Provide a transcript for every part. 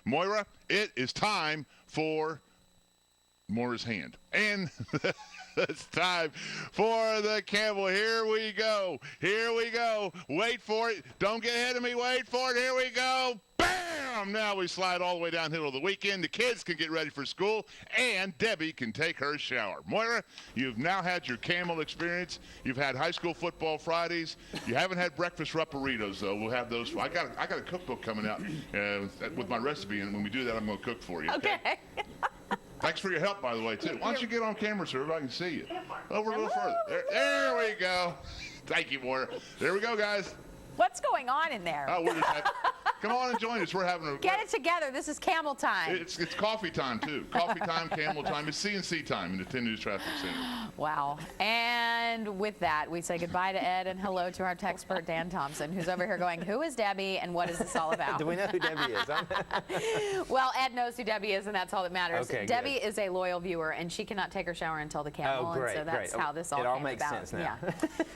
Moira, it is time for Moira's hand. And it's time for the Camel. Here we go. Here we go. Wait for it. Don't get ahead of me. Wait for it. Here we go. Bam! Now we slide all the way downhill to the weekend. The kids can get ready for school, and Debbie can take her shower. Moira, you've now had your Camel experience. You've had high school football Fridays. You haven't had breakfast rupperitos, though. We'll have those. I got a cookbook coming out with my recipe, and when we do that, I'm going to cook for you. Okay. Thanks for your help, by the way, too. Why don't you get on camera so everybody can see you? Over a little further. There we go. Thank you, Moira. There we go, guys. What's going on in there? Oh, we're just come on and join us. We're having a... Get it together. This is Camel time. It's coffee time, too. Coffee time, Camel time. It's CNC time in the 10 News Traffic Center. Wow. And with that, we say goodbye to Ed and hello to our tech expert, Dan Thompson, who's over here going, who is Debbie and what is this all about? Do we know who Debbie is? Well, Ed knows who Debbie is, and that's all that matters. Okay, Debbie is a loyal viewer, and she cannot take her shower until the Camel, Oh, great, and so that's great. how this all It all came makes about. sense now.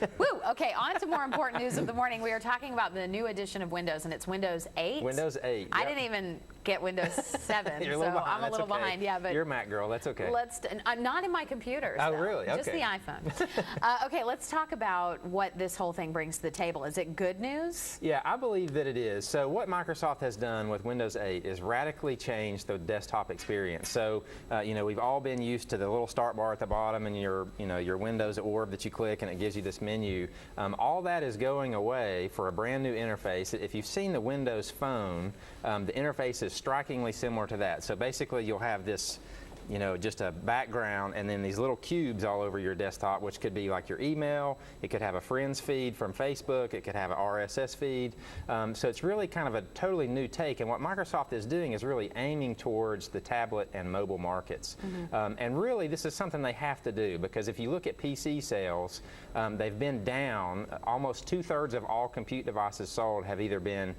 Yeah. Woo! Okay, on to more important news of the morning. We are talking about the new edition of Windows, and it's Windows 8. Windows 8. I didn't even get Windows 7, You're a so little behind. I'm a That's little okay. behind. Yeah, but you're a Mac girl. That's okay. I'm not in my computers. Oh, though. really? Just Okay. the iPhone. Okay, let's talk about what this whole thing brings to the table. Is it good news? Yeah, I believe that it is. So what Microsoft has done with Windows 8 is radically change the desktop experience. So, we've all been used to the little start bar at the bottom and your Windows orb that you click and it gives you this menu. All that is going away for a brand new interface. If you've seen the Windows Phone, the interface is strikingly similar to that. So basically you'll have this just a background and then these little cubes all over your desktop, which could be like your email. It could have a friends feed from Facebook. It could have an RSS feed. So it's really kind of a totally new take. And what Microsoft is doing is really aiming towards the tablet and mobile markets. And really, this is something they have to do because if you look at PC sales, they've been down. Almost 2/3 of all compute devices sold have either been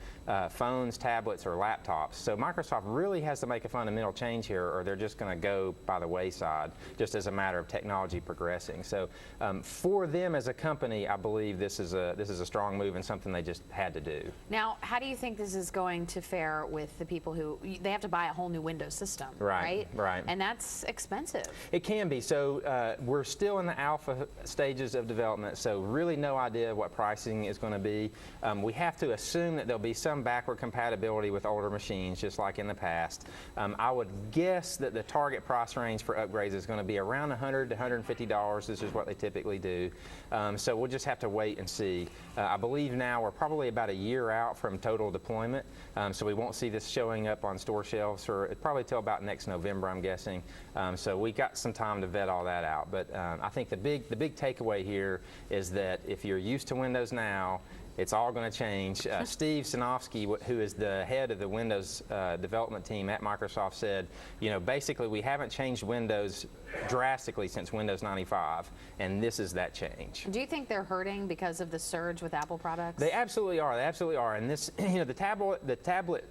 phones, tablets, or laptops. So Microsoft really has to make a fundamental change here, or they're just going to go by the wayside, just as a matter of technology progressing. So for them as a company, I believe this is a strong move and something they just had to do. Now, how do you think this is going to fare with the people who they have to buy a whole new Windows system, right? Right. And that's expensive. It can be. So we're still in the alpha stages of development, so really no idea what pricing is going to be. We have to assume that there'll be some backward compatibility with older machines, just like in the past. I would guess that the target price range for upgrades is going to be around $100 to $150. This is what they typically do. So we'll just have to wait and see. I believe now we're probably about a year out from total deployment, so we won't see this showing up on store shelves for probably till about next November, I'm guessing. So we got some time to vet all that out. But I think the big takeaway here is that if you're used to Windows now, it's all going to change. Steve Sinofsky, who is the head of the Windows development team at Microsoft, said, basically we haven't changed Windows drastically since Windows 95, and this is that change. Do you think they're hurting because of the surge with Apple products? They absolutely are. They absolutely are. And this, the tablet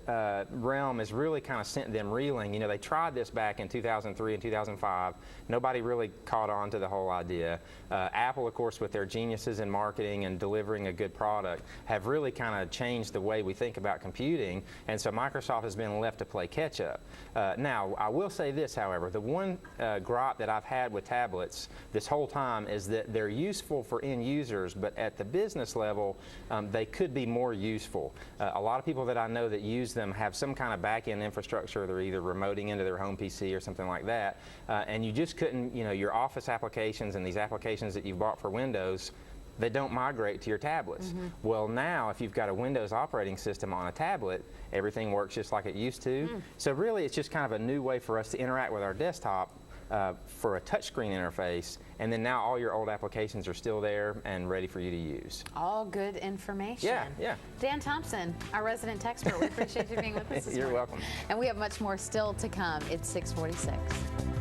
realm has really kind of sent them reeling. They tried this back in 2003 and 2005. Nobody really caught on to the whole idea. Apple, of course, with their geniuses in marketing and delivering a good product, have really kind of changed the way we think about computing, and so Microsoft has been left to play catch up. Now, I will say this, however, the one gripe that I've had with tablets this whole time is that they're useful for end users, but at the business level, they could be more useful. A lot of people that I know that use them have some kind of back-end infrastructure. They're either remoting into their home PC or something like that, and you just couldn't, your Office applications and these applications that you've bought for Windows, they don't migrate to your tablets. Well, now if you've got a Windows operating system on a tablet, everything works just like it used to. So really it's just kind of a new way for us to interact with our desktop for a touchscreen interface, and then now all your old applications are still there and ready for you to use. All good information. Yeah. Dan Thompson, our resident tech expert, we appreciate you being with us this You're morning. welcome. And we have much more still to come. It's 6:46.